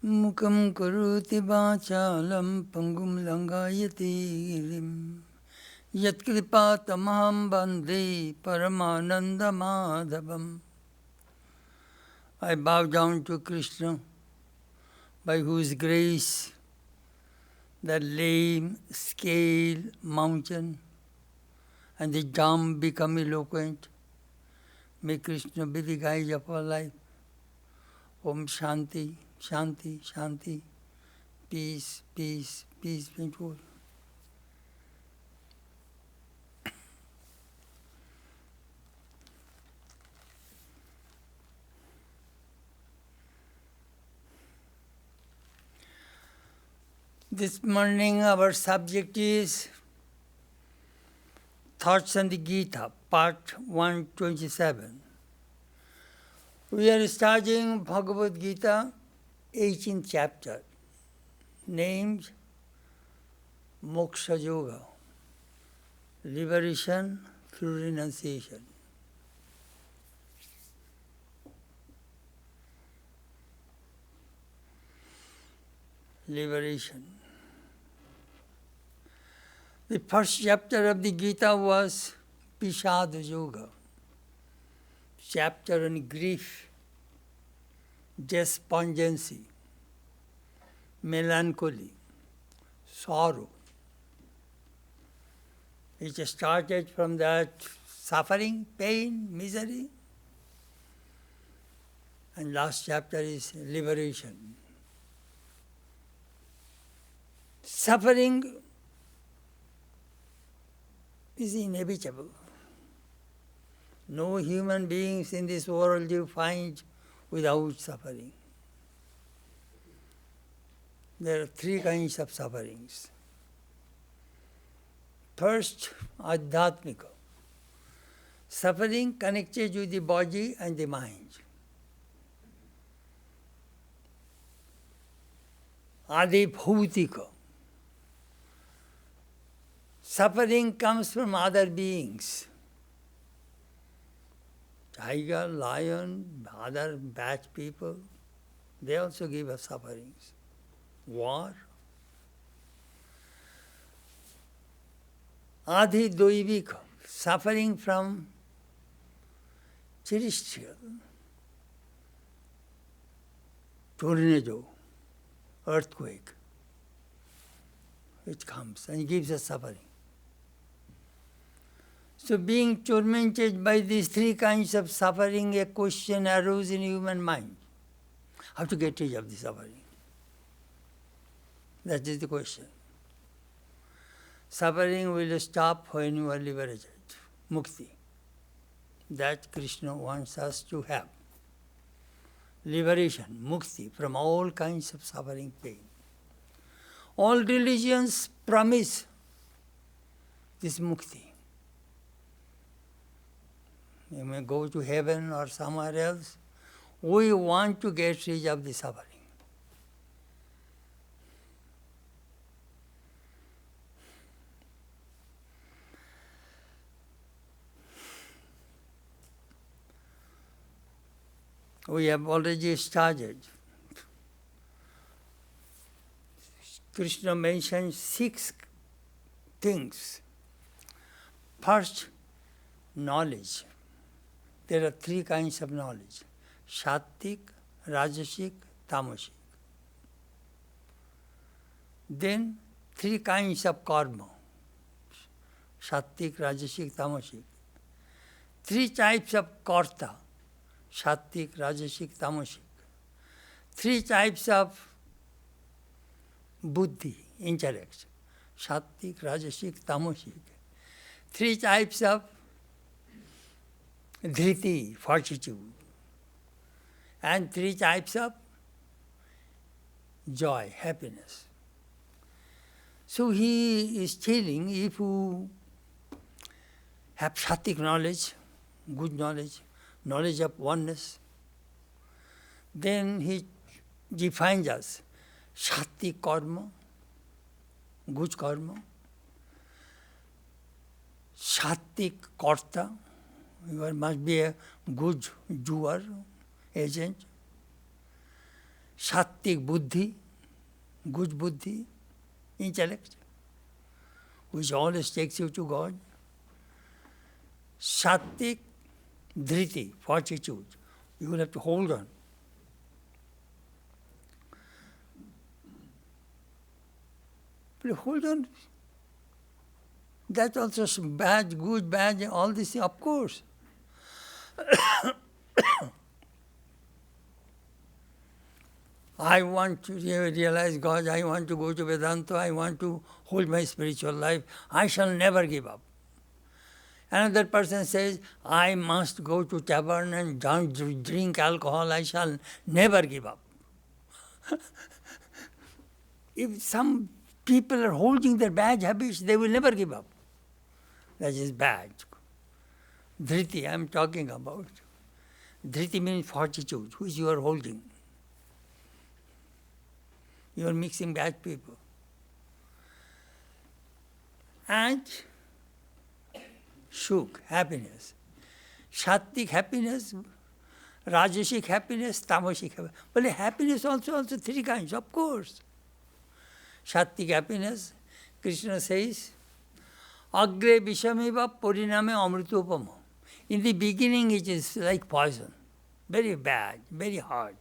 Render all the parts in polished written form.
Mukam karoti vachalam pangum langayati girim Yat kripa tamaham bandhe paramananda madhavam. I bow down to Krishna, by whose grace the lame scale mountain and the dumb become eloquent. May Krishna be the guide of our life. Om Shanti, Shanti, Shanti. Peace, peace, peace be to all. This morning our subject is Thoughts on the Gita, part 127. We are studying Bhagavad Gita, 18th chapter, named Moksha Yoga, liberation through renunciation. Liberation. The first chapter of the Gita was Pishad Yoga, chapter on grief, despondency, melancholy, sorrow. It started from that suffering, pain, misery, and last chapter is liberation. Suffering is inevitable. No human beings in this world you find without suffering. There are three kinds of sufferings. First, adhyatmika, suffering connected with the body and the mind. Adibhautika, suffering comes from other beings. Tiger, lion, other bad people, they also give us sufferings. War. Adhidoivika, suffering from terrestrial, tornado, earthquake. It comes and gives us suffering. So being tormented by these three kinds of suffering, a question arose in human mind. How to get rid of the suffering? That is the question. Suffering will stop when you are liberated. Mukti. That Krishna wants us to have. Liberation, mukti, from all kinds of suffering, pain. All religions promise this mukti. You may go to heaven or somewhere else. We want to get rid of the suffering. We have already started. Krishna mentioned 6 things. First, knowledge. There are 3 kinds of knowledge: Sattvik, Rajasic, Tamasic. Then 3 kinds of karma: Sattvik, Rajasic, Tamasic. 3 types of karta: Sattvik, Rajasic, Tamasic. 3 types of buddhi, intellect: Sattvik, Rajasic, Tamasic. 3 types of dhriti, fortitude. And 3 types of joy, happiness. So he is telling, if you have sattvic knowledge, good knowledge, knowledge of oneness, then he defines us sattvic karma, good karma, sattvic karta, you must be a good doer, agent, Sattik buddhi, good buddhi, intellect, which always takes you to God. Sattik dhriti, fortitude. You will have to hold on. But hold on. That's also bad, good, bad, all these things, of course. I want to realize God, I want to go to Vedanta, I want to hold my spiritual life, I shall never give up. Another person says, I must go to tavern and drink alcohol, I shall never give up. If some people are holding their bad habits, they will never give up. That is bad. Dhriti, I am talking about. Dhriti means fortitude, which you are holding. You are mixing bad people. And Shuk, happiness. Sattik happiness, Rajasic happiness, Tamasic happiness. Well, happiness also three kinds, of course. Sattik happiness, Krishna says, Agre Vishamiva Puriname Amritopama. In the beginning it is like poison, very bad, very hard.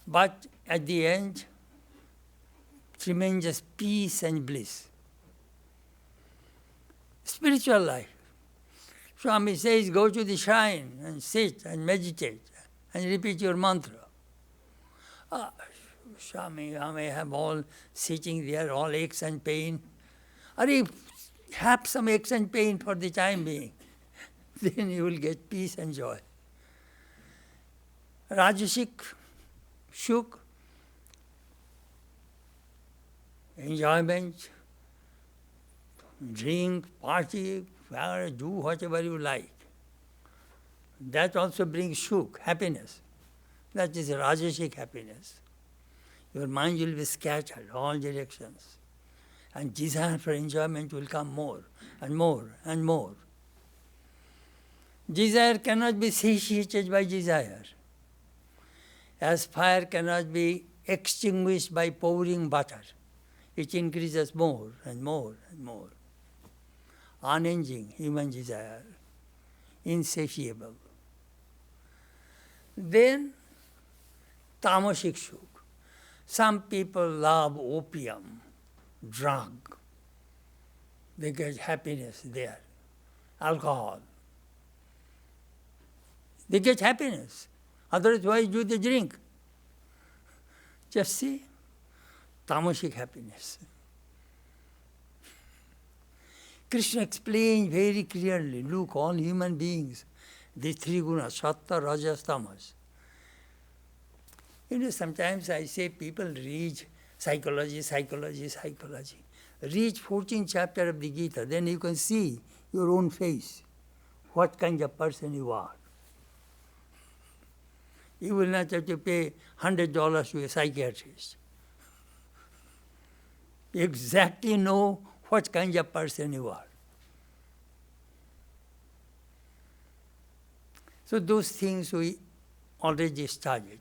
But at the end, tremendous peace and bliss. Spiritual life. Swami says, go to the shrine and sit and meditate and repeat your mantra. Swami, I may have all sitting there, all aches and pain. Or have some aches and pain for the time being. Then you will get peace and joy. Rajasic, Shuk, enjoyment, drink, party, do whatever you like. That also brings Shuk, happiness. That is Rajasic happiness. Your mind will be scattered all directions. And desire for enjoyment will come more and more and more. Desire cannot be satiated by desire. As fire cannot be extinguished by pouring butter. It increases more and more and more. Unending human desire, insatiable. Then, tamasic Shuk. Some people love opium, drug. They get happiness there. Alcohol. They get happiness. Otherwise, why do they drink? Just see, tamasic happiness. Krishna explained very clearly, look, all human beings, the three gunas, sattva, rajas, tamas. Sometimes I say people read psychology. Read 14th chapter of the Gita, then you can see your own face, what kind of person you are. You will not have to pay $100 to a psychiatrist. You exactly know what kind of person you are. So those things we already started.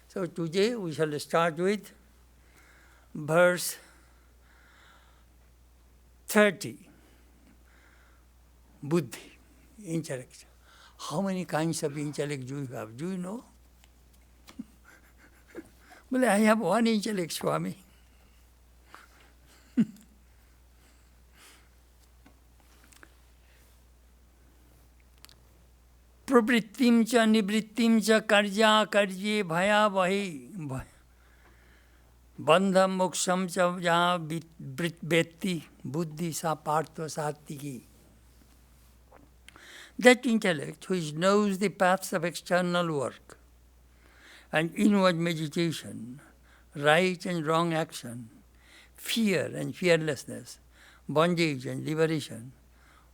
So today we shall start with verse 30. Buddhi, intellect. How many kinds of intellect do you have? Do you know? Well, I have one intellect, Swami. Pravrittim cha nivrittim cha karya karye bhaya vahi bandham moksham cha ya vetti buddhi sa partha sattiki. That intellect which knows the paths of external work and inward meditation, right and wrong action, fear and fearlessness, bondage and liberation,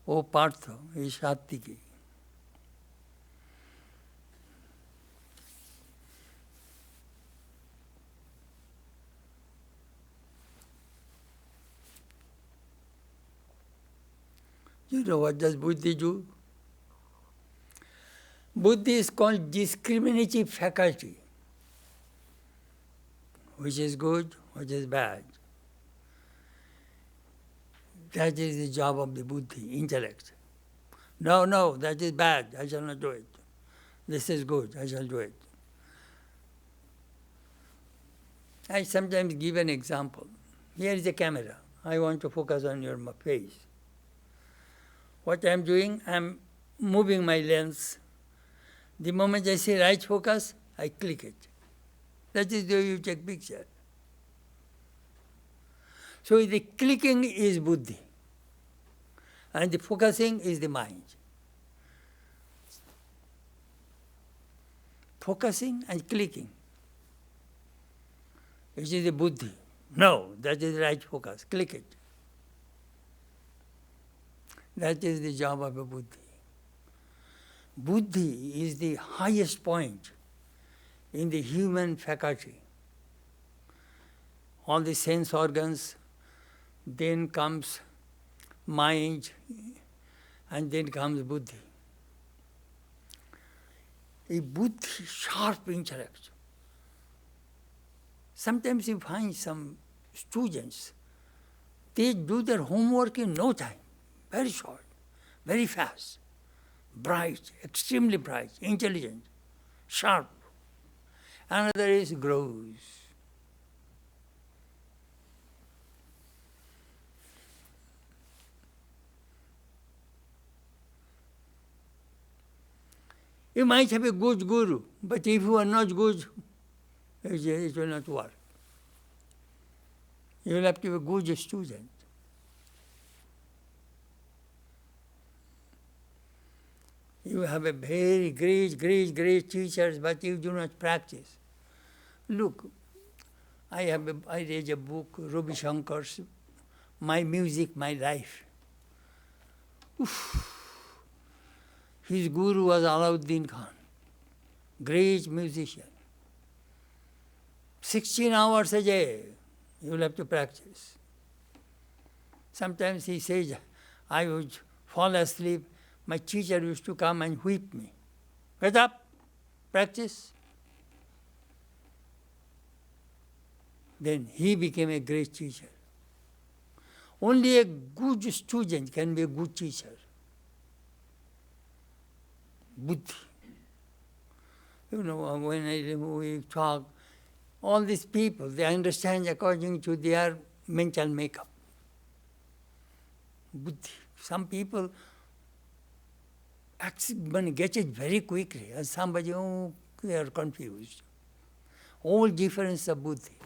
O Partha, is Sattiki. You know what does Buddhi do? Buddhi is called discriminative faculty. which is good, which is bad. That is the job of the buddhi, intellect. No, that is bad, I shall not do it. This is good, I shall do it. I sometimes give an example. Here is a camera. I want to focus on your face. What I am doing, I am moving my lens. The moment I say right focus, I click it. That is the way you take picture. So the clicking is buddhi, and the focusing is the mind. Focusing and clicking, which is the buddhi. No, that is right focus. Click it. That is the job of a buddhi. Buddhi is the highest point in the human faculty. All the sense organs, then comes mind, and then comes buddhi. A buddhi, sharp intellect. Sometimes you find some students, they do their homework in no time, very short, very fast, bright, extremely bright, intelligent, sharp. Another is gross. You might have a good guru, but if you are not good, it will not work. You will have to be a good student. You have a very great teachers, but you do not practice. Look, I read a book, Ravi Shankar's My Music, My Life. Oof. His guru was Alauddin Khan, great musician. 16 hours a day, you will have to practice. Sometimes he says, I would fall asleep, my teacher used to come and whip me. Get up, practice. Then he became a great teacher. Only a good student can be a good teacher. Buddhi. You know, when we talk, all these people, they understand according to their mental makeup. Buddhi. Some people get it very quickly, and somebody, they are confused. All difference of buddhi.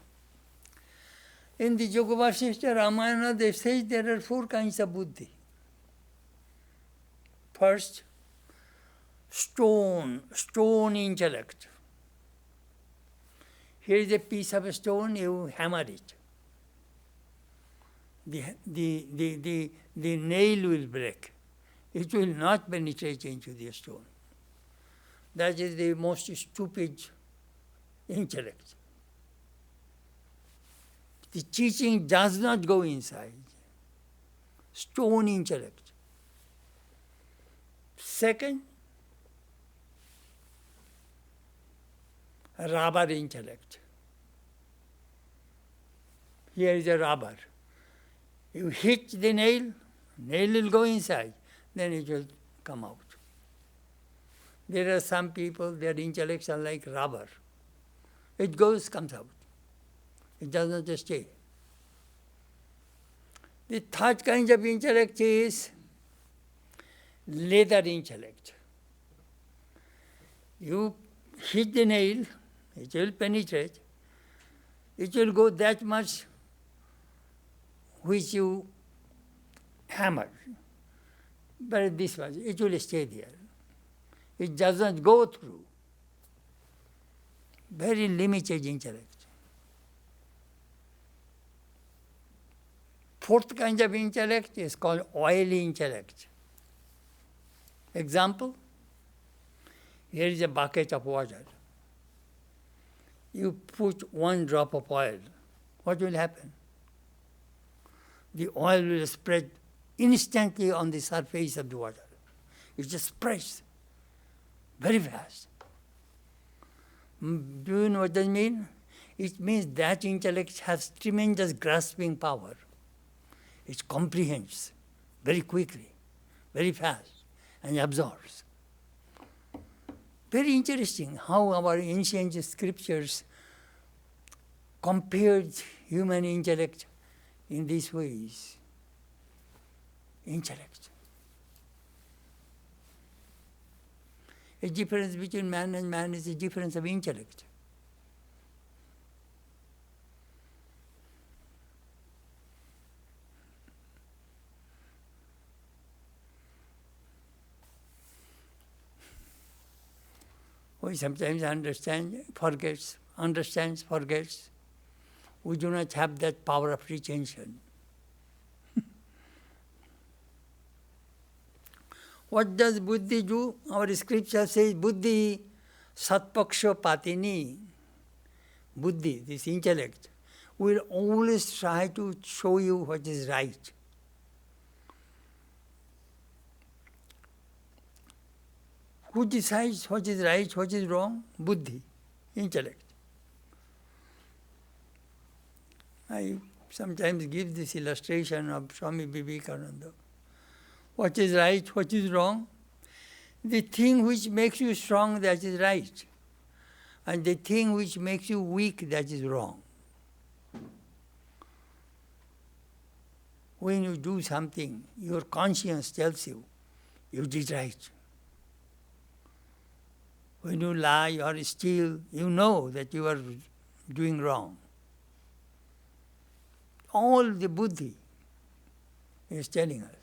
In the Yoga Vasishtha Ramayana, they say there are 4 kinds of buddhi. First, stone intellect. Here is a piece of stone, you hammer it. The nail will break. It will not penetrate into the stone. That is the most stupid intellect. The teaching does not go inside. Stone intellect. Second, rubber intellect. Here is a rubber. You hit the nail will go inside, then it will come out. There are some people, their intellects are like rubber. It goes, comes out. It does not just stay. The third kind of intellect is leather intellect. You hit the nail, it will penetrate. It will go that much which you hammer. But this much, it will stay there. It does not go through. Very limited intellect. Fourth kind of intellect is called oily intellect. Example, here is a bucket of water. You put 1 drop of oil. What will happen? The oil will spread instantly on the surface of the water. It just spreads very fast. Do you know what that means? it means that intellect has tremendous grasping power. It comprehends very quickly, very fast, and absorbs. Very interesting how our ancient scriptures compared human intellect in these ways. Intellect. A difference between man and man is a difference of intellect. We sometimes understands, forgets. We do not have that power of retention. What does buddhi do? Our scripture says, buddhi satpaksha patini. Buddhi, this intellect, will always try to show you what is right. Who decides what is right, what is wrong? Buddhi, intellect. I sometimes give this illustration of Swami Vivekananda. What is right, what is wrong? The thing which makes you strong, that is right. And the thing which makes you weak, that is wrong. When you do something, your conscience tells you, you did right. When you lie or steal, you know that you are doing wrong. All the buddhi is telling us.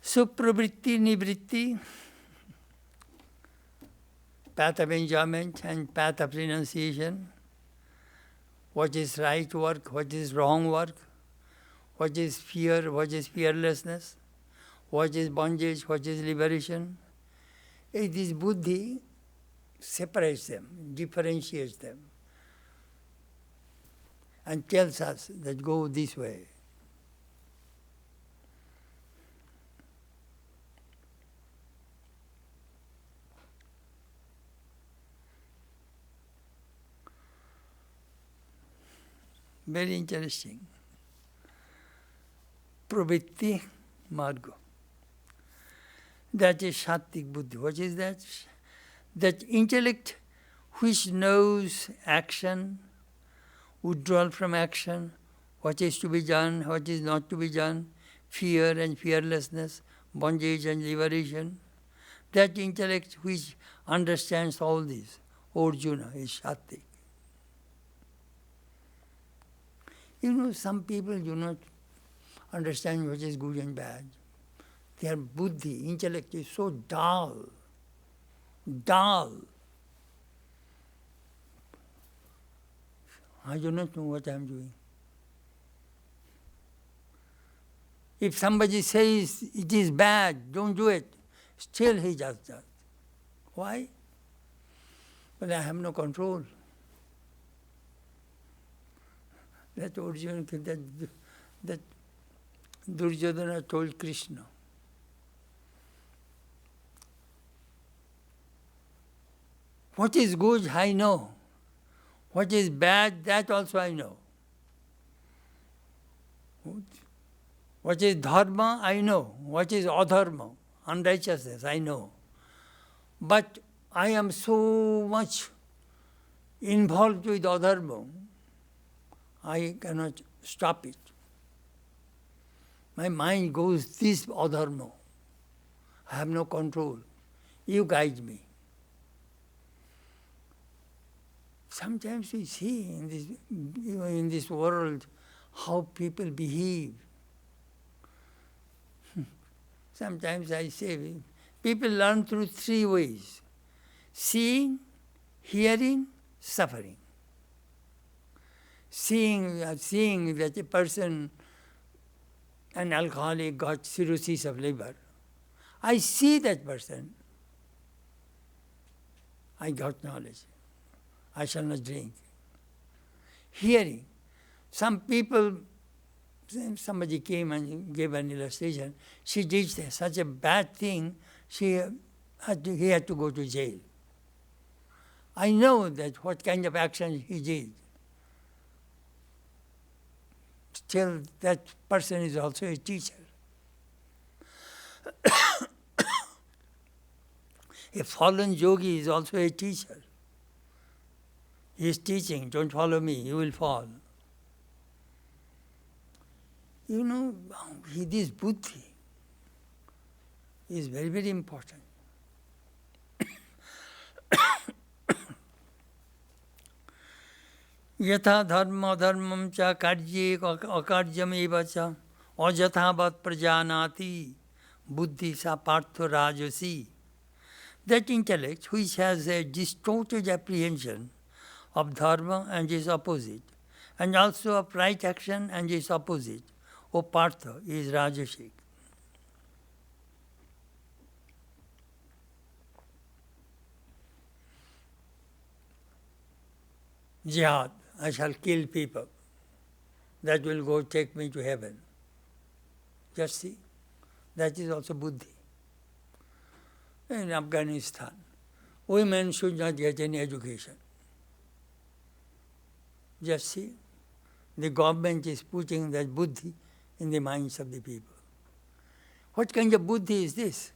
Supravritti, nivritti, path of enjoyment and path of renunciation. What is right work, what is wrong work, what is fear, what is fearlessness, what is bondage, what is liberation. This buddhi separates them, differentiates them, and tells us that go this way. Very interesting. Pravritti marga. That is Sattvic buddhi. What is that? That intellect which knows action, withdrawal from action, what is to be done, what is not to be done, fear and fearlessness, bondage and liberation. That intellect which understands all this, Arjuna, is Sattvic. You know, some people do not understand what is good and bad. Their buddhi, intellect is so dull. I do not know what I am doing. If somebody says it is bad, don't do it, still he does that. Why? Well, I have no control. That Arjuna, that Duryodhana told Krishna. What is good, I know. What is bad, that also I know. What is dharma, I know. What is adharma, unrighteousness, I know. But I am so much involved with adharma, I cannot stop it. My mind goes this adharma. I have no control. You guide me. Sometimes we see in this world how people behave. Sometimes I say, people learn through three ways: seeing, hearing, suffering. Seeing that a person, an alcoholic, got cirrhosis of liver. I see that person. I got knowledge. I shall not drink. Hearing. Some people, somebody came and gave an illustration. She did such a bad thing, he had to go to jail. I know that what kind of action he did. Still, that person is also a teacher. A fallen yogi is also a teacher. He is teaching, don't follow me, you will fall. You know, this buddhi is very, very important. Yatha dharma dharmam cha karye akaryam eva cha ajathavat prajanati buddhi sa partho rajasi. That intellect which has a distorted apprehension of dharma and its opposite, and also of right action and its opposite, O partha, is rajasic. Jihad, I shall kill people. That will go take me to heaven. Just see, that is also buddhi. In Afghanistan, women should not get any education. Just see, the government is putting that buddhi in the minds of the people. What kind of buddhi is this?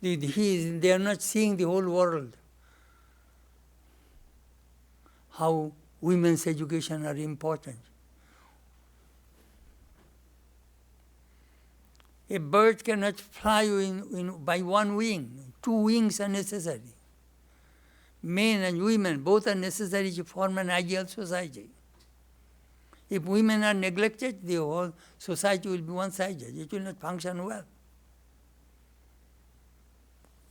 They are not seeing the whole world. How women's education are important. A bird cannot fly by one wing. 2 wings are necessary. Men and women, both are necessary to form an ideal society. If women are neglected, the whole society will be one-sided. It will not function well.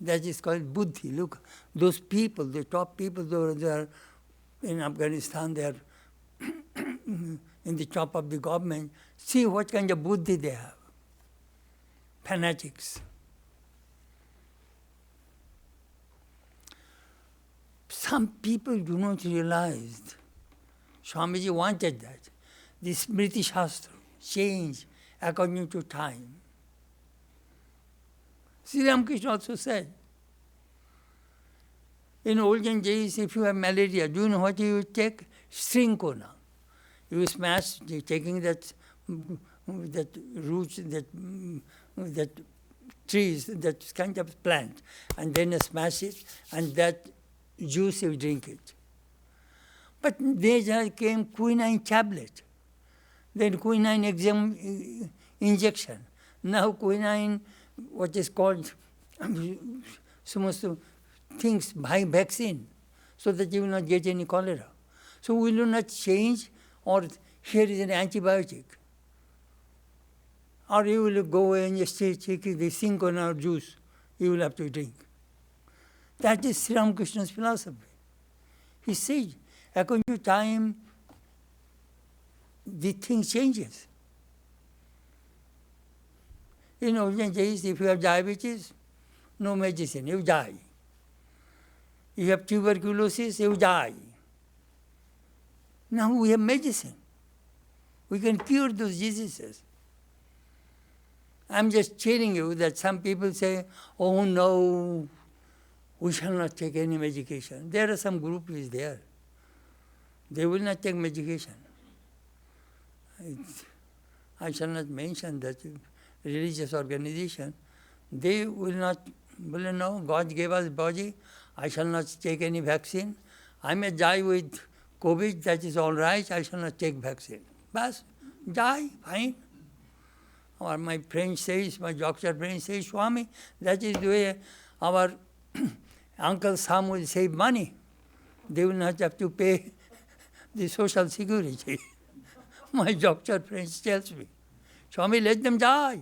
That is called buddhi. Look, those people, the top people, they are in Afghanistan, they are in the top of the government. See what kind of buddhi they have. Fanatics. Some people do not realize. Swamiji wanted that. The Smriti Shastra change according to time. Sri Ramakrishna also said, in olden days, if you have malaria, do you know what you take? Shrinkona. You smash, taking that roots, that trees, that kind of plant, and then smash it, and that juice you drink it. But there came quinine tablet, then quinine injection. Now quinine, what is called some things by vaccine, so that you will not get any cholera. So we will not change, or here is an antibiotic. Or you will go and just take the Sincona juice, you will have to drink. That is Sri Ramakrishna's philosophy. He said, according to time, the thing changes. In olden days, if you have diabetes, no medicine, you die. You have tuberculosis, you die. Now we have medicine. We can cure those diseases. I'm just telling you that some people say, oh no, we shall not take any medication. There are some groups there. They will not take medication. I shall not mention that religious organization. They will not, well, no, God gave us body. I shall not take any vaccine. I may die with COVID, that is all right. I shall not take vaccine. Bas, die, fine. Or my friend says, my doctor friend says, Swami, that is the way our Uncle Sam will save money. They will not have to pay the social security. My doctor friend tells me, Swami, let them die.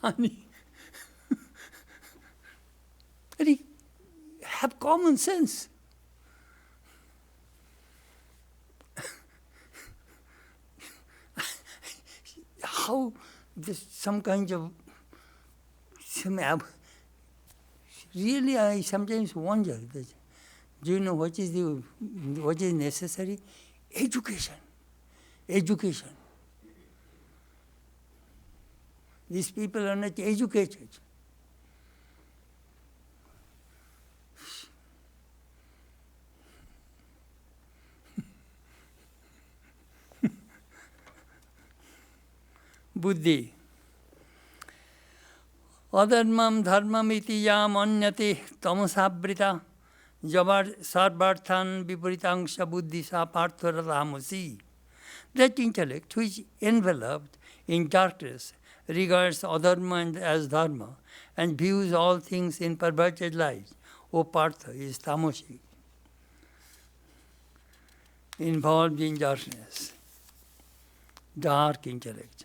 Funny. Have common sense. How some kind of really, I sometimes wonder that, do you know what is necessary? Education. Education. These people are not educated. Buddhi. Adharmam dharmam iti yam anyati tamasabrita javar sarvarthan viparitangsha buddhi sa partharatamusi. That intellect which enveloped in darkness regards adharma as dharma and views all things in perverted light, O Partha, is tamasic, involved in darkness, dark intellect.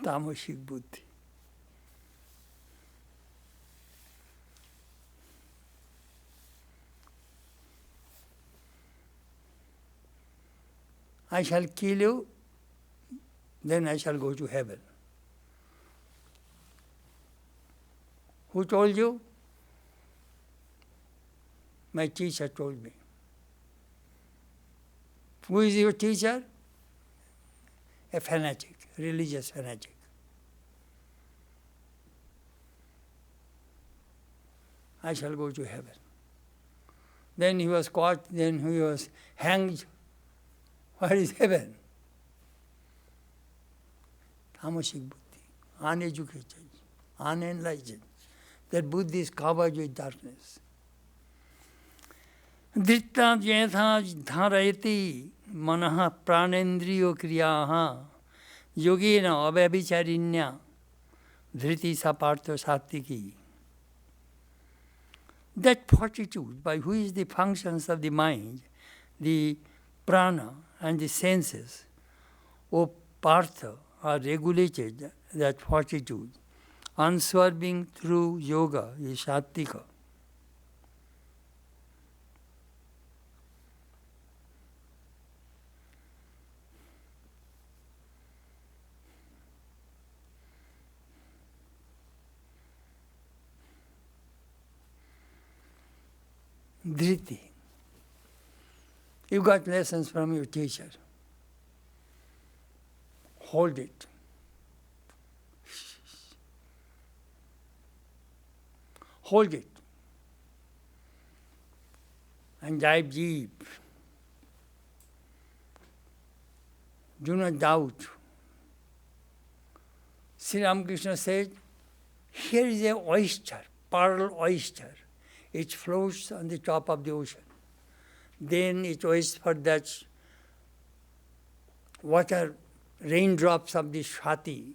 Tamasic buddhi. I shall kill you, then I shall go to heaven. Who told you? My teacher told me. Who is your teacher? A fanatic, religious fanatic. I shall go to heaven. Then he was caught, then he was hanged. Where is heaven? Tamasic buddhi, uneducated, unenlightened. That buddhi is covered with darkness. Dritta jetha dharayati manaha pranendriyo kriyaha yogena abhavicharinya dhriti sapartha sattiki. That fortitude by which the functions of the mind, the prana and the senses, O Partha, are regulated, that fortitude, unswerving through yoga, is sattvika. Dhriti. You got lessons from your teacher. Hold it. Hold it. And dive deep. Do not doubt. Sri Ramakrishna said, here is a oyster, pearl oyster. It floats on the top of the ocean. Then it waits for that water, raindrops of the Shati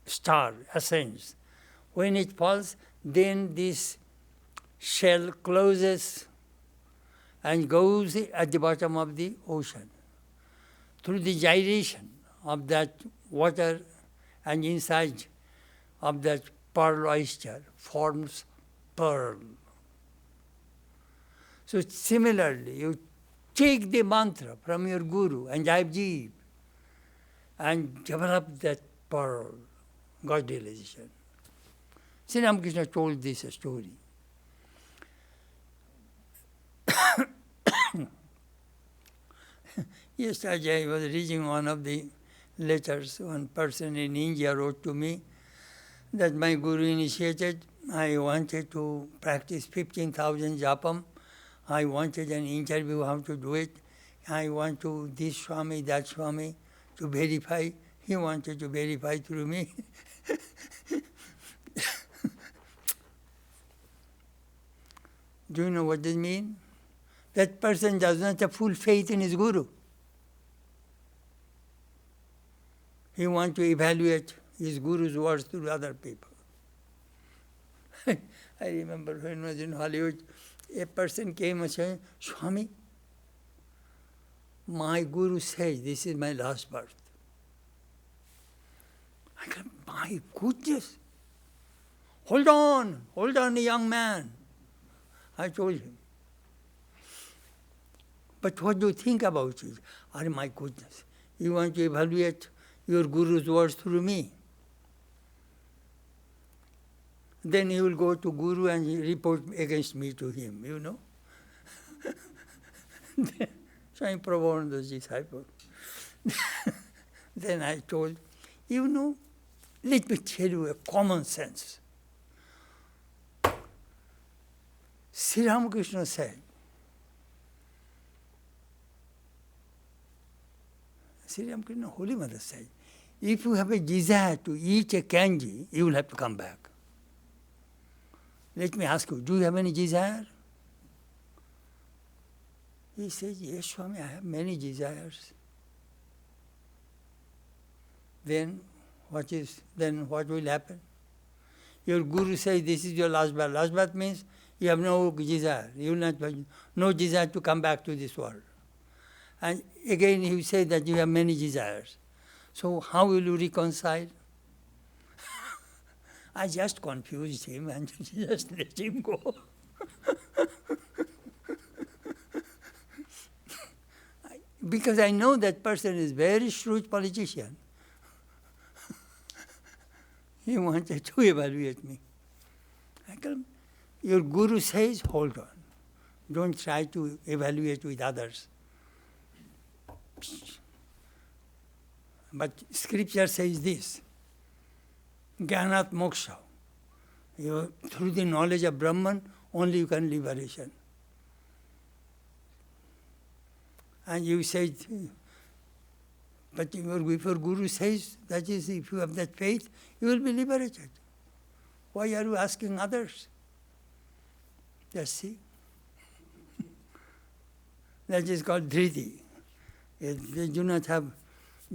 star ascends. When it falls, then this shell closes and goes at the bottom of the ocean. Through the gyration of that water and inside of that pearl oyster forms pearl. So similarly, you take the mantra from your guru and dive deep and develop that pearl, God realization. Sri Ramakrishna told this story. Yesterday I was reading one of the letters. One person in India wrote to me that my guru initiated. I wanted to practice 15,000 japam. I wanted an interview how to do it. I want to this Swami, that Swami to verify. He wanted to verify through me. Do you know what this means? That person does not have full faith in his guru. He wants to evaluate his guru's words through other people. I remember when I was in Hollywood, a person came and said, Swami, my guru says this is my last birth. I said, my goodness. Hold on, young man. I told him. But what do you think about it? Oh, my goodness. You want to evaluate your Guru's words through me. Then he will go to Guru and report against me to him, you know. Swami Prabhupada's disciple. Then I told, you know, let me tell you a common sense. Sri Ramakrishna said, Sri Ramakrishna, Holy Mother said, if you have a desire to eat a kanji, you will have to come back. Let me ask you, do you have any desire? He says, yes, Swami, I have many desires. Then what will happen? Your Guru says, this is your last birth. Last birth means you have no desire. You will not no desire to come back to this world. And again you say that you have many desires. So how will you reconcile? I just confused him and just let him go. Because I know that person is very shrewd politician. He wanted to evaluate me. I told him, your Guru says, hold on. Don't try to evaluate with others. But scripture says this, Jnanat moksha. Through the knowledge of Brahman, only you can liberation. And you said, but if your Guru says, that is, if you have that faith, you will be liberated. Why are you asking others? Just see. That is called dhriti. They do not have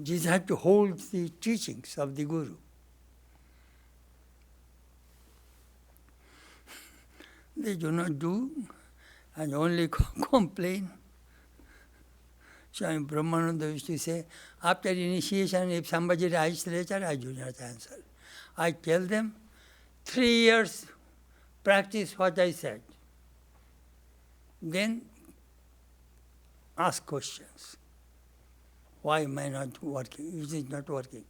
desire to hold the teachings of the Guru. They do not do and only complain. Swami Brahmananda used to say, after initiation, if somebody writes letter, I do not answer. I tell them, 3 years practice what I said. Then ask questions. Why am I not working? Is it not working?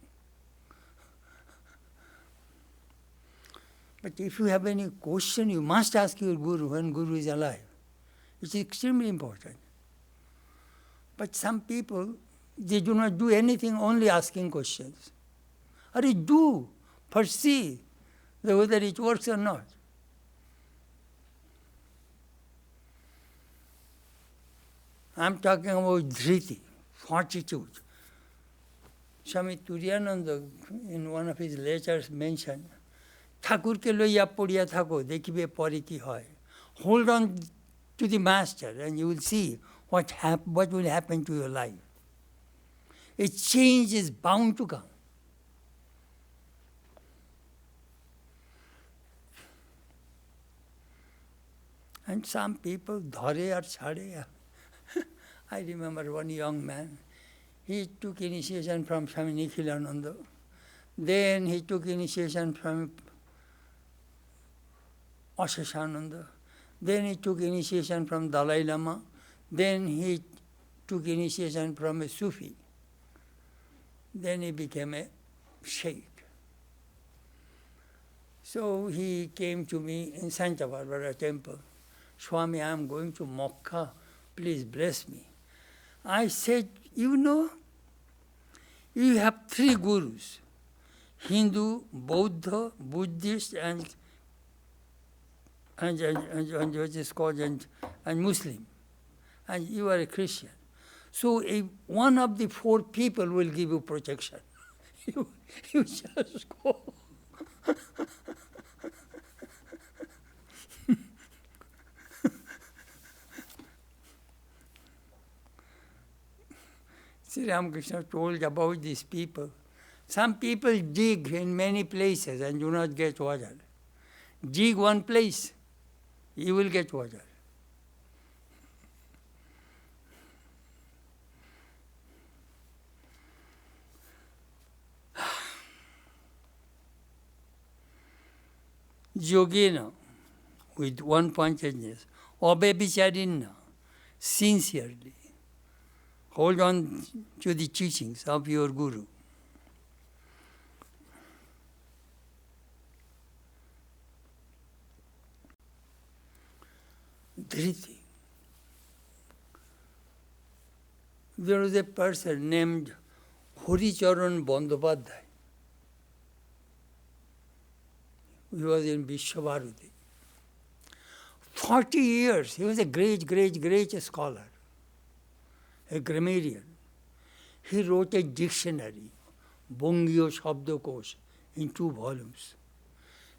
But if you have any question, you must ask your Guru when Guru is alive. It's extremely important. But some people, they do not do anything, only asking questions. Or you do, perceive whether it works or not. I'm talking about dhriti, fortitude. Swami Turiyananda, in one of his letters, mentioned, Thakurke loiya podiya thako, dekhibe pore ki hoy. Hold on to the Master and you will see what will happen to your life. A change is bound to come. And some people, dhare or chhade. I remember one young man, he took initiation from Swami Nikhilananda. Then he took initiation from Asheshananda. Then he took initiation from Dalai Lama. Then he took initiation from a Sufi. Then he became a sheikh. So he came to me in Santa Barbara temple. Swami, I am going to Mokka. Please bless me. I said, you know, you have 3 gurus, Hindu, Buddha, Buddhist, and what is called, and Muslim. And you are a Christian. So one of the 4 people will give you protection. you just go. Sri Ramakrishna told about these people. Some people dig in many places and do not get water. Dig one place, you will get water. Yogena, with one-pointedness, obebicharina, sincerely, hold on to the teachings of your Guru. Dhriti. There was a person named Horicharan Bandyopadhyay. He was in Vishwabharati. 40 years, he was a great scholar, a grammarian. He wrote a dictionary, Bongiyo Shabdakosh, in 2 volumes.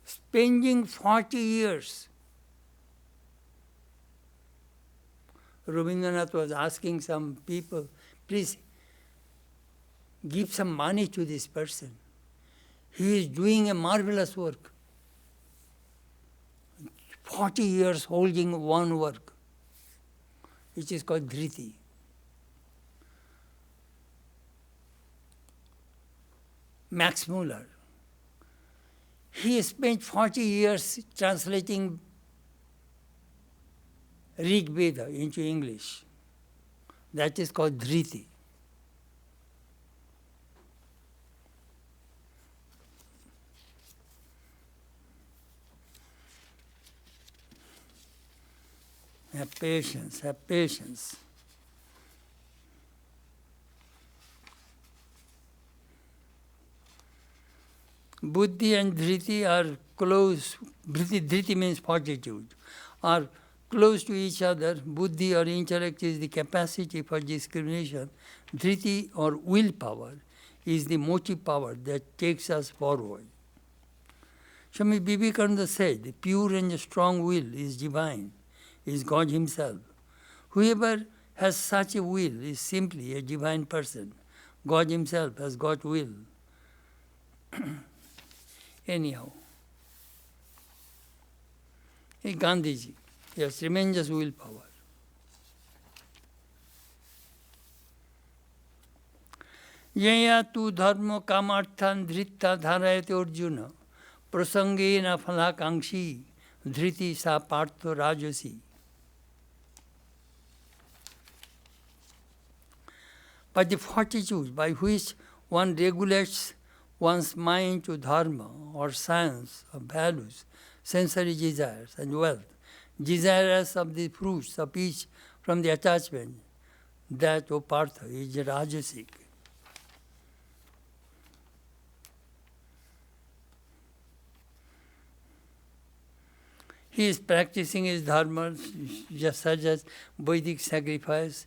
Spending 40 years, Rabindranath was asking some people, please give some money to this person. He is doing a marvelous work. 40 years holding one work, which is called Dhriti. Max Muller. He spent 40 years translating Rig Veda into English. That is called Dhriti. Have patience, have patience. Buddhi and Dhriti are close. Dhriti means fortitude. Are close to each other. Buddhi or intellect is the capacity for discrimination. Dhriti or willpower is the motive power that takes us forward. Swami Vivekananda said, the pure and strong will is divine, is God himself. Whoever has such a will is simply a divine person. God himself has got will. Anyhow, Gandhiji, he has tremendous willpower. Yaya tu dharma kamarthan dhritta dharayate Arjuna prasangena phalakangshi dhriti sa partho rajasi. But the fortitude by which one regulates one's mind to dharma or science or values, sensory desires and wealth, desirous of the fruits of each from the attachment, that, O Partha, is rajasic. He is practicing his dharma, just such as Vedic sacrifice,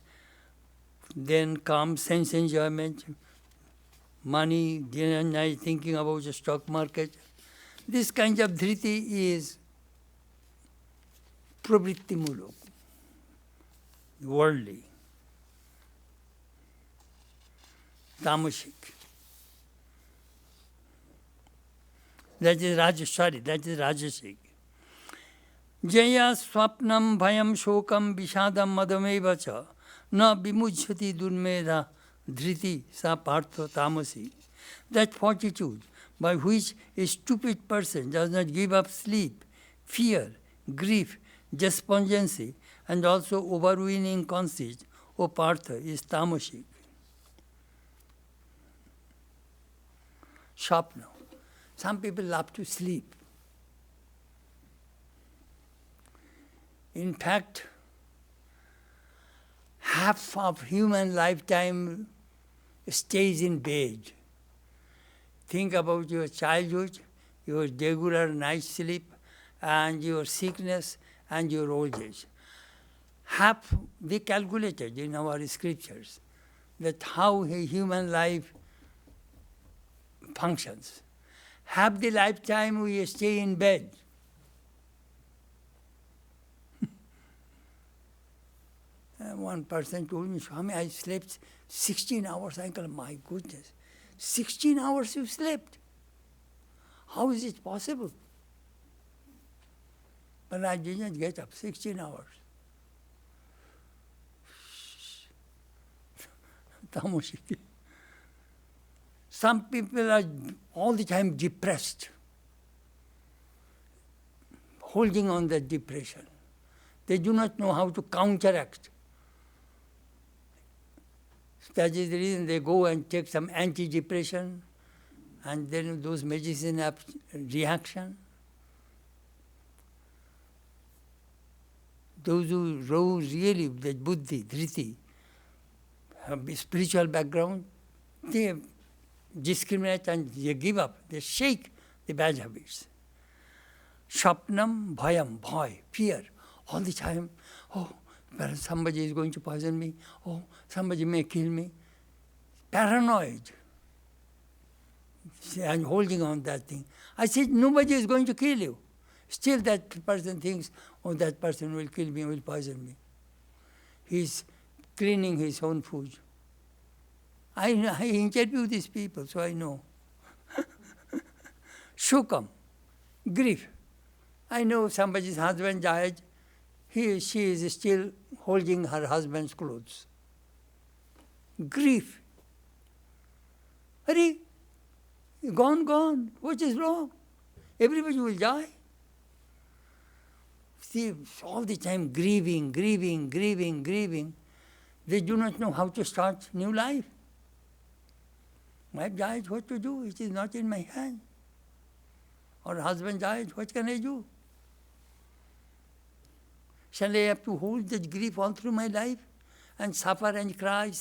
then comes sense enjoyment, money, day and night thinking about the stock market. This kind of dhriti is pravrittimulok, worldly, tamasic. That is rajasic. Jaya swapnam bhayam shokam vishadam madameva cha na vimujyati durmedha dhriti sa partho tamasi. That fortitude by which a stupid person does not give up sleep, fear, grief, despondency, and also overweening conceit, O Partha, is tamasic. Swapna. Some people love to sleep. In fact, half of human lifetime stays in bed. Think about your childhood, your regular night sleep, and your sickness and your old age. Half we calculated in our scriptures that how a human life functions. Half the lifetime we stay in bed. One person told me, Swami, I slept 16 hours. I thought, my goodness, 16 hours you slept? How is it possible? But I didn't get up 16 hours. Tamasic. Some people are all the time depressed, holding on that depression. They do not know how to counteract. That is the reason they go and take some antidepressant, and then those medicines have reaction. those who rose really with that buddhi, dhriti, have a spiritual background, they discriminate and they give up, they shake the bad habits. Shapnam, bhayam, bhai, fear. All the time, oh, somebody is going to poison me, oh, somebody may kill me. Paranoid. I'm holding on that thing. I said, nobody is going to kill you. Still that person thinks, oh, that person will kill me, will poison me. He's cleaning his own food. I interview these people, so I know. Shukam, grief. I know somebody's husband died. She is still holding her husband's clothes. Grief. Hurry, gone. What is wrong? Everybody will die. See, all the time grieving. They do not know how to start new life. My died, what to do? It is not in my hand. Or husband died, what can I do? Shall I have to hold that grief all through my life and suffer and cry,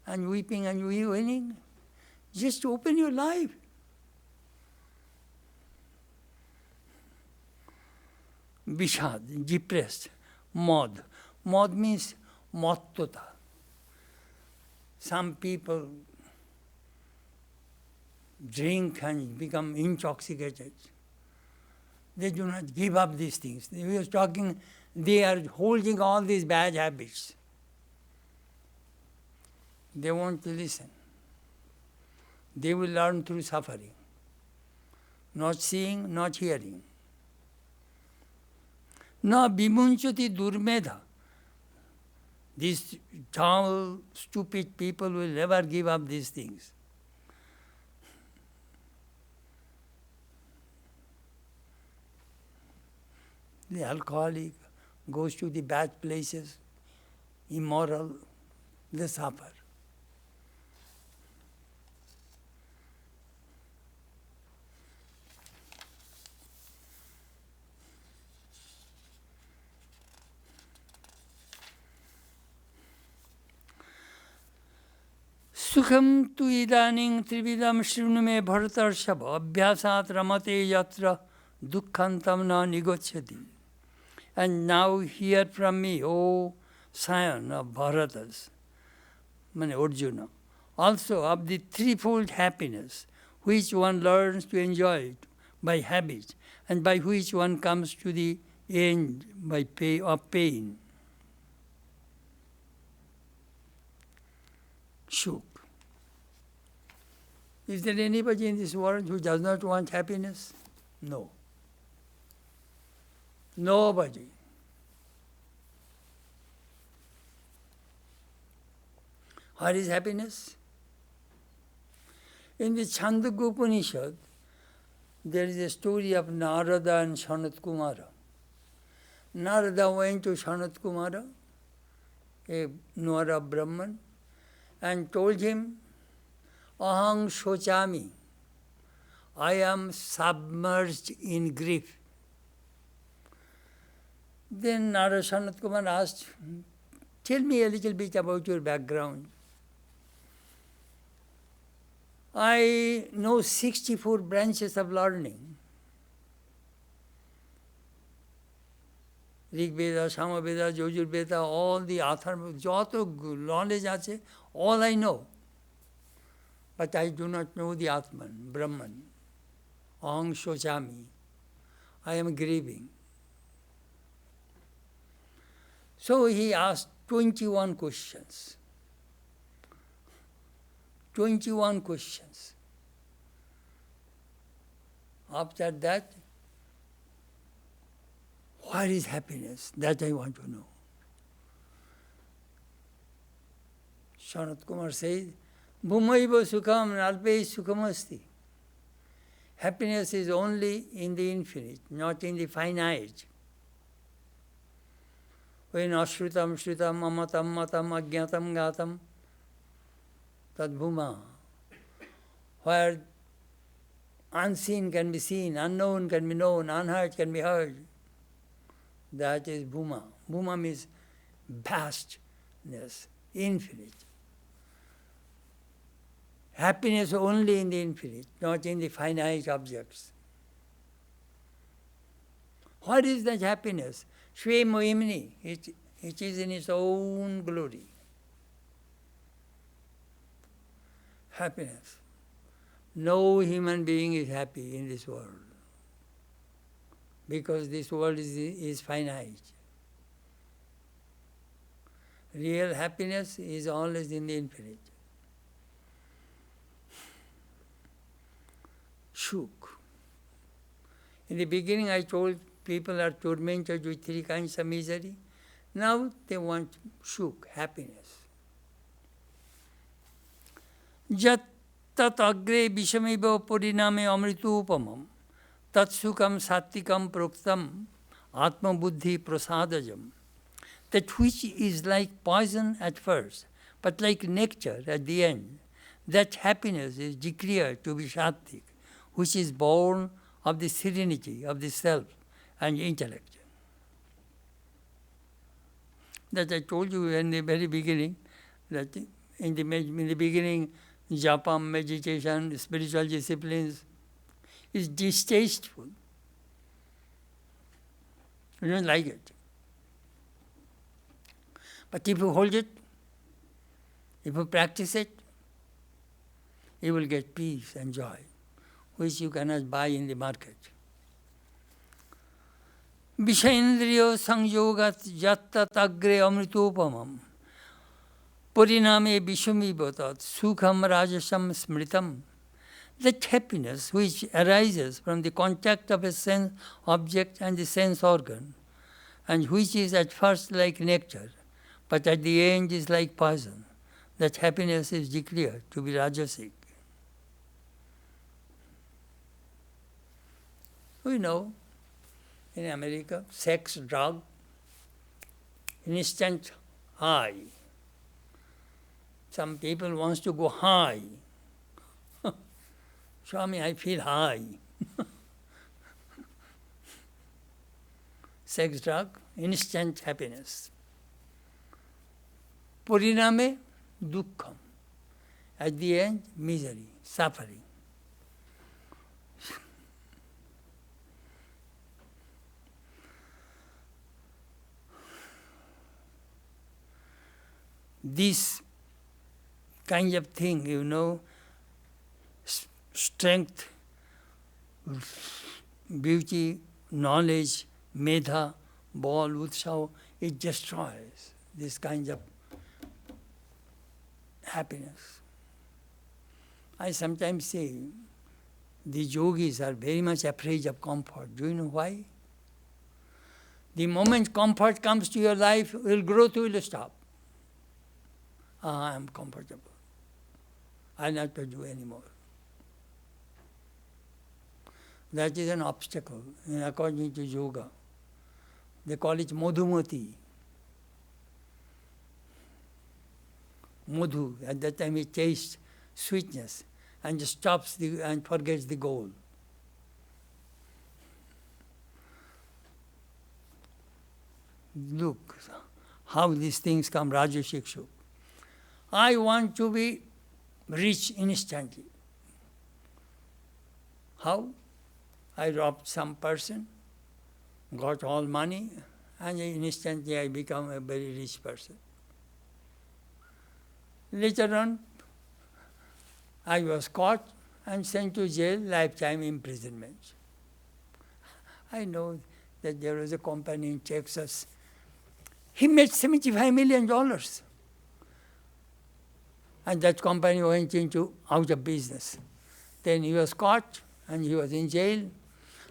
and weeping and weeping? Just open your life. Vishad, depressed. Mod. Mod means mattota. Some people drink and become intoxicated. They do not give up these things. We were talking, they are holding all these bad habits. They won't listen. They will learn through suffering. Not seeing, not hearing. Na vimunchati durmedha. These dull, stupid people will never give up these things. The alcoholic goes to the bad places, immoral, they suffer. Sukham tu idaning trividam shrunu me bharatarshab abhyasat ramate yatra dukkhantam na nigochyati. And now hear from me, O scion of Bharatas, Arjuna, also of the threefold happiness, which one learns to enjoy by habit, and by which one comes to the end by of pain. Shuk. Is there anybody in this world who does not want happiness? No. Nobody. What is happiness? In the Chandogya Upanishad, there is a story of Narada and Sanat Kumara. Narada went to Sanat Kumara, a Nwara Brahman, and told him, Aham shochami, I am submerged in grief. Then Narada Sanat Kumar asked, tell me a little bit about your background. I know 64 branches of learning. Rig Veda, Samaveda, Yajur Veda, all the Atharva, joto knowledge ache, all I know. But I do not know the Atman, Brahman. Aham shochami. I am grieving. So he asked 21 questions. 21 questions. After that, what is happiness? That I want to know. Sanat Kumar says, Bhumaiva sukham nalpe sukham asti. Happiness is only in the infinite, not in the finite. When ashrutam, shrutam, amatam, matam, agyatam, gatam, tadbhuma. Where unseen can be seen, unknown can be known, unheard can be heard. That is Bhuma. Bhuma means vastness, infinite. Happiness only in the infinite, not in the finite objects. What is that happiness? Shwe Mohimni. It is in its own glory. Happiness. No human being is happy in this world, because this world is finite. Real happiness is always in the infinite. Shuk. In the beginning I told people are tormented with three kinds of misery. Now they want shuk, happiness. Jat tat agre vishamiva pariname amritupamam tat sukam sattikam proktam atma buddhi prasadajam. That which is like poison at first, but like nectar at the end, that happiness is declared to be sattik, which is born of the serenity of the self and intellect. That I told you in the very beginning, that in the beginning, japa, meditation, spiritual disciplines is distasteful. You don't like it. But if you hold it, if you practice it, you will get peace and joy, which you cannot buy in the market. Vishayendriyo sangyogat jattat agre amritopamam pariname vishamivatat sukham rajasam smritam. That happiness which arises from the contact of a sense object and the sense organ, and which is at first like nectar, but at the end is like poison, that happiness is declared to be rajasic. We know in America, sex, drug, instant high. Some people wants to go high. Swami, I feel high. Sex, drug, instant happiness. Pariname, dukkham. At the end, misery, suffering. This kind of thing, strength, beauty, knowledge, medha, ball, utsav, it destroys this kind of happiness. I sometimes say the yogis are very much afraid of comfort. Do you know why? The moment comfort comes to your life, growth will stop. I am comfortable. I not to do anymore. That is an obstacle according to yoga. They call it madhumati. Madhu, at that time it tastes sweetness and stops and forgets the goal. Look how these things come, Rajashikshu. I want to be rich instantly. How? I robbed some person, got all money, and instantly I become a very rich person. Later on, I was caught and sent to jail, lifetime imprisonment. I know that there was a company in Texas. He made $75 million. And that company went out of business. Then he was caught and he was in jail.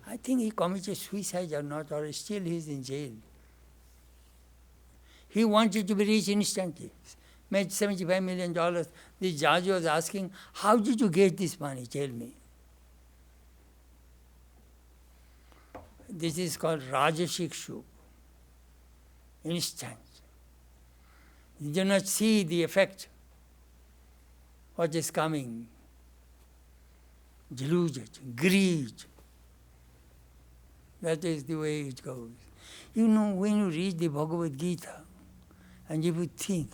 I think he committed suicide or not, or still he is in jail. He wanted to be rich instantly. Made $75 million. The judge was asking, how did you get this money? Tell me. This is called Rajashikshu. Instant. You do not see the effect. What is coming? Delusion, greed. That is the way it goes. You know, when you read the Bhagavad Gita, and if you think,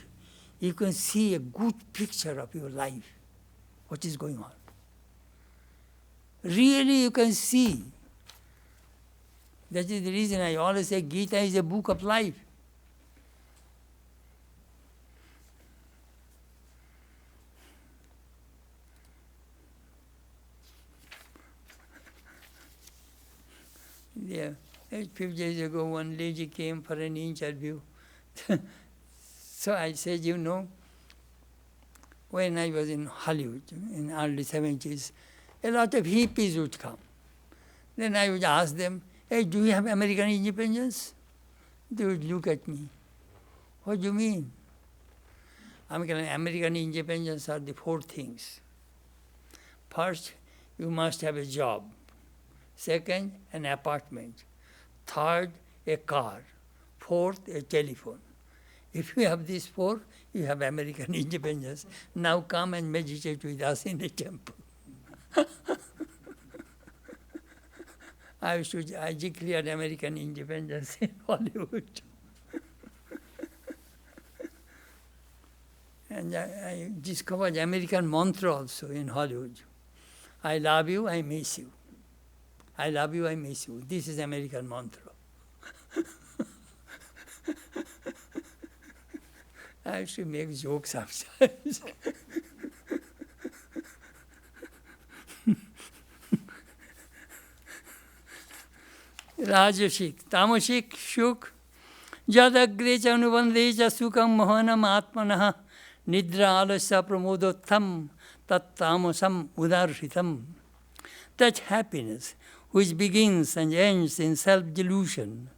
you can see a good picture of your life, what is going on. Really, you can see. That is the reason I always say Gita is a book of life. Yeah, a few days ago, one lady came for an interview. So I said, you know, when I was in Hollywood in early 70s, a lot of hippies would come. Then I would ask them, hey, do you have American independence? They would look at me. What do you mean? American independence are the 4 things. First, you must have a job. Second, an apartment. Third, a car. Fourth, a telephone. If you have these 4, you have American independence. Now come and meditate with us in the temple. I declared American independence in Hollywood. And I discovered American mantra also in Hollywood. I love you, I miss you. I love you, I miss you. This is American mantra. I used to make jokes sometimes. Rajashik, Tamashik, Shuk, Jadagre Chanubande Sukam Mohanam Atmanaha, Nidra Alasa Pramodotham, Tat Tamasam Udarshitam. That happiness which begins and ends in self-delusion,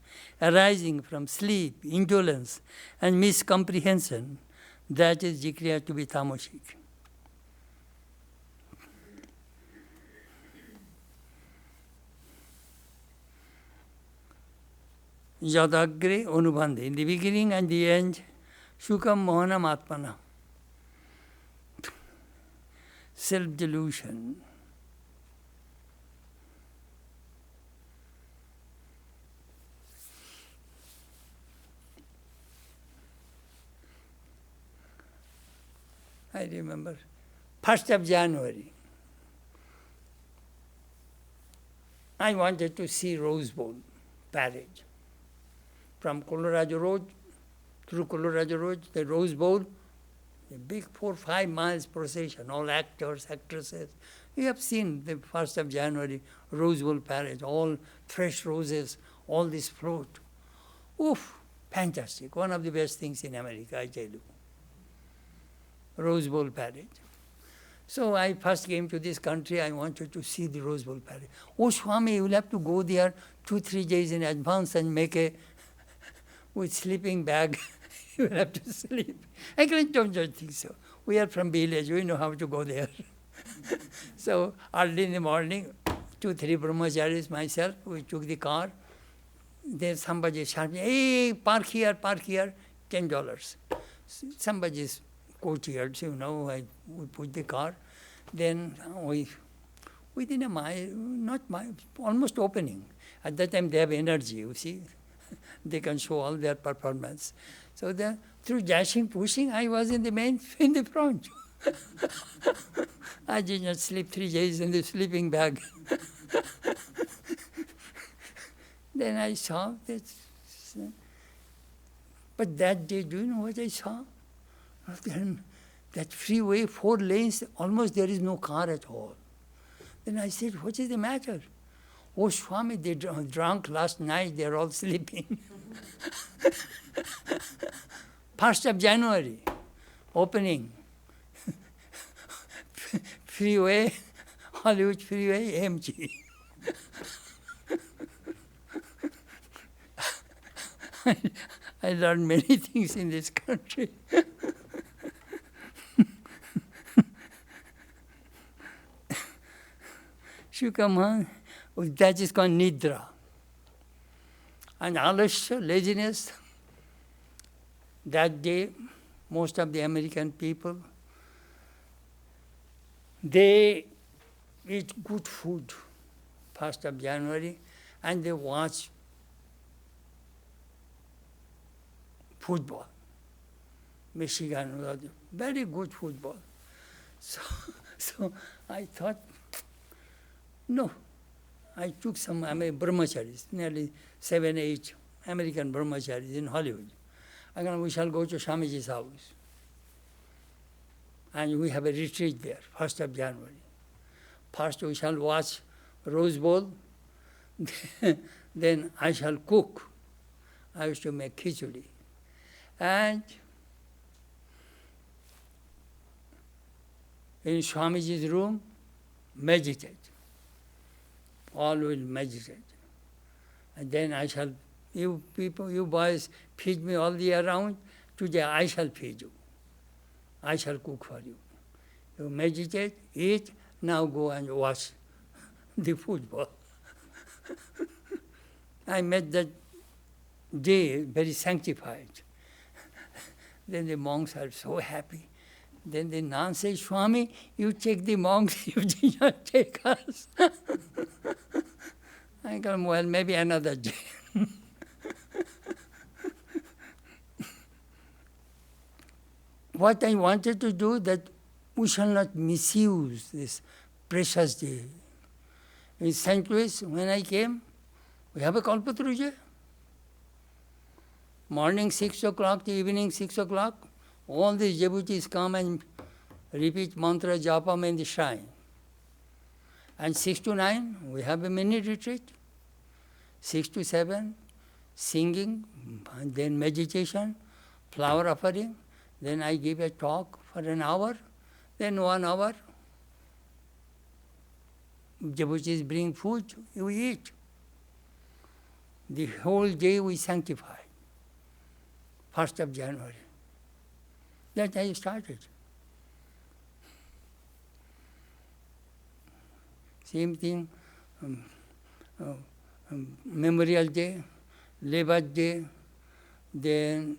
arising from sleep, indolence, and miscomprehension, that is declared to be tamasic. Yadagre Anubandha, in the beginning and the end, Shukam Mohanam Atmana. Self-delusion. I remember, 1st of January, I wanted to see Rose Bowl parade. From Colorado Road, through Colorado Road, the Rose Bowl, a big 4-5 miles procession, all actors, actresses. You have seen the 1st of January Rose Bowl parade, all fresh roses, all this fruit. Oof, fantastic. One of the best things in America, I tell you. Rose Bowl parade. So I first came to this country, I wanted to see the Rose Bowl parade. Oh, Swami, you'll have to go there 2-3 days in advance and make a, with sleeping bag, you will have to sleep. I don't think so. We are from village, we know how to go there. So early in the morning, 2-3 brahmacharis, myself, we took the car. Then somebody shouted, hey, park here, $10. Somebody's courtyard, you know, we put the car. Then within a mile, not mile, almost opening. At that time they have energy, you see. They can show all their performance. So then through dashing, pushing, I was in the front. I did not sleep 3 days in the sleeping bag. Then I saw that. But that day, do you know what I saw? Then that freeway, 4 lanes, almost there is no car at all. Then I said, what is the matter? Oh, Swami, they drunk last night, they're all sleeping. 1st of January, opening. Freeway, Hollywood freeway, empty. I learned many things in this country. Shukaman, that is called Nidra. And alasya, laziness, that day, most of the American people, they eat good food, 1st of January, and they watch football. Michigan was very good football. So I thought, no. I took some brahmacharis, nearly 7, 8 American brahmacharis in Hollywood. We shall go to Swamiji's house. And we have a retreat there, 1st of January. First we shall watch Rose Bowl, then I shall cook. I used to make khichdi. And in Swamiji's room, meditate. All will meditate. And then I shall, you people, you boys, feed me all the year round. Today I shall feed you. I shall cook for you. You meditate, eat, now go and watch the football. I made that day very sanctified. Then the monks are so happy. Then the nun says, Swami, you take the monks, you did not take us. I go, well, maybe another day. What I wanted to do, that we shall not misuse this precious day. In St. Louis, when I came, we have a Kalpataruja. Morning 6 o'clock to evening 6 o'clock, all these devotees come and repeat mantra japam in the shrine. And 6 to 9, we have a mini retreat. 6 to 7, singing, and then meditation, flower offering. Then I give a talk for an hour. Then 1 hour, devotees bring food, we eat. The whole day we sanctify. 1st of January. That I started. Same thing, Memorial Day, Labor Day, then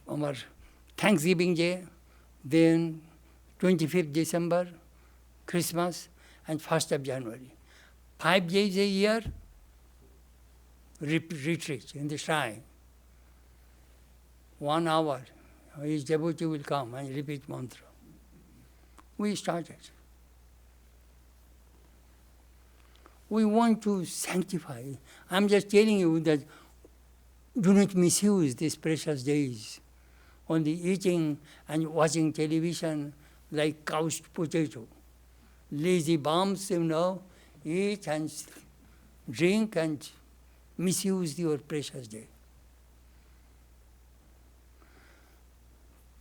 our Thanksgiving Day, then 25th December, Christmas, and 1st of January. 5 days a year, retreat in the shrine. 1 hour, each devotee will come and repeat mantra. We started. We want to sanctify. I'm just telling you that do not misuse these precious days. Only eating and watching television like couched potato. Lazy bums, eat and drink and misuse your precious day.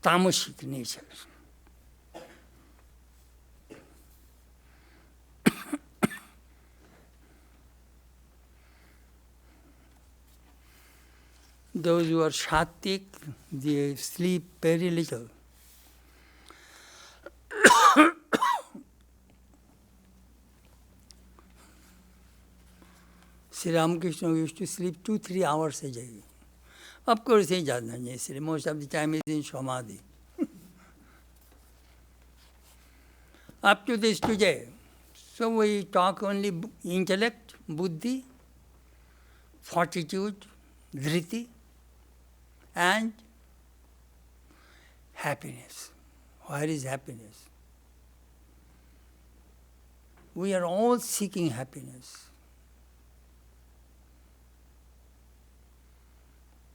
Tamasic nature. Those who are Sattvic, they sleep very little. Sri Ramakrishna used to sleep 2-3 hours a day. Of course, he doesn't. Most of the time he's in Samadhi. Up to this today. So we talk only intellect, buddhi, fortitude, dhriti, and happiness. Where is happiness? We are all seeking happiness.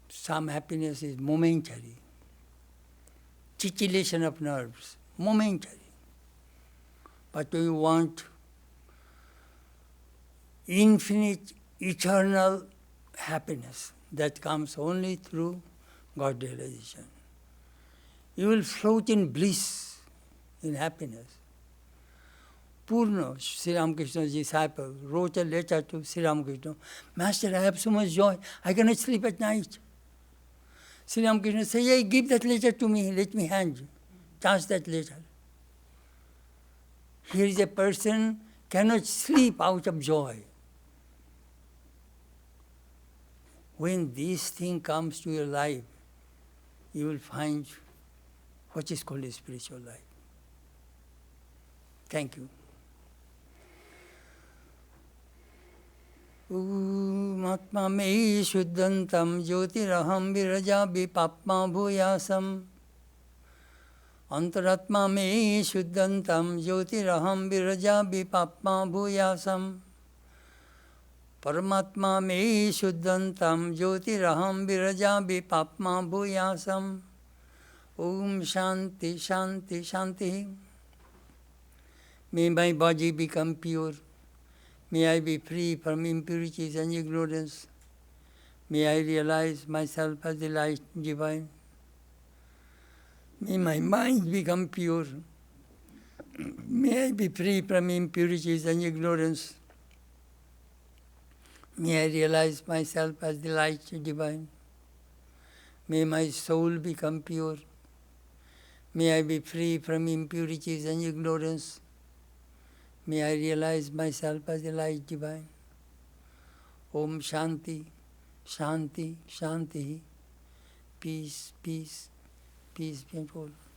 Some happiness is momentary. Titillation of nerves, momentary. But we want infinite, eternal happiness that comes only through God realization. You will float in bliss, in happiness. Purna, Sri Ramakrishna's disciple, wrote a letter to Sri Ramakrishna. Master, I have so much joy, I cannot sleep at night. Sri Ramakrishna said, hey, give that letter to me, let me hand you. Touch that letter. Here is a person cannot sleep out of joy. When this thing comes to your life, you will find what is called a spiritual life. Thank you. Om Paramatma me shuddhantam jyotiraham virajabi papma bhuyasam. Antaratma me shuddhantam jyotiraham virajabi papma bhuyasam. Paramatma me shuddhantam jyotiraham virajabi papma bhuyasam. Om Shanti Shanti Shanti. May my body become pure. May I be free from impurities and ignorance. May I realize myself as the light divine. May my mind become pure. May I be free from impurities and ignorance. May I realize myself as the light divine. May my soul become pure. May I be free from impurities and ignorance. May I realize myself as the light divine. Om Shanti, Shanti, Shanti. Peace, peace, peace be unto all.